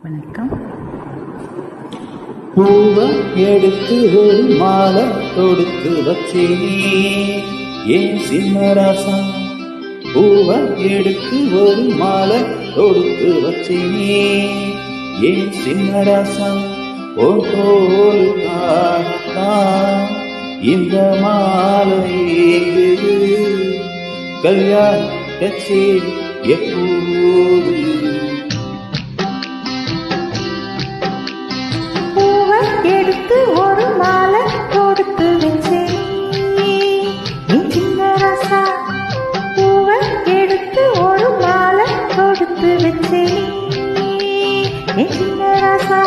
வணக்கம். பூவை எடுத்து ஒரு மாலை தொடுத்து வச்சேனே ஏன் சிம்மராசா. பூவை எடுத்து ஒரு மாலை தொடுத்து வச்சேனே ஏன் சிம்மராசா. ஒரு தோலுக்காகத்தான் இந்த மாலை ஏங்குது. கல்யாண கச்சேரி எப்போது? எடுத்து ஒரு மாலை கொடுத்து வச்சேன் என் சின்ன ராசா. பூவை எடுத்து ஒரு மாலை கொடுத்து வச்சேன் என் சின்ன ராசா.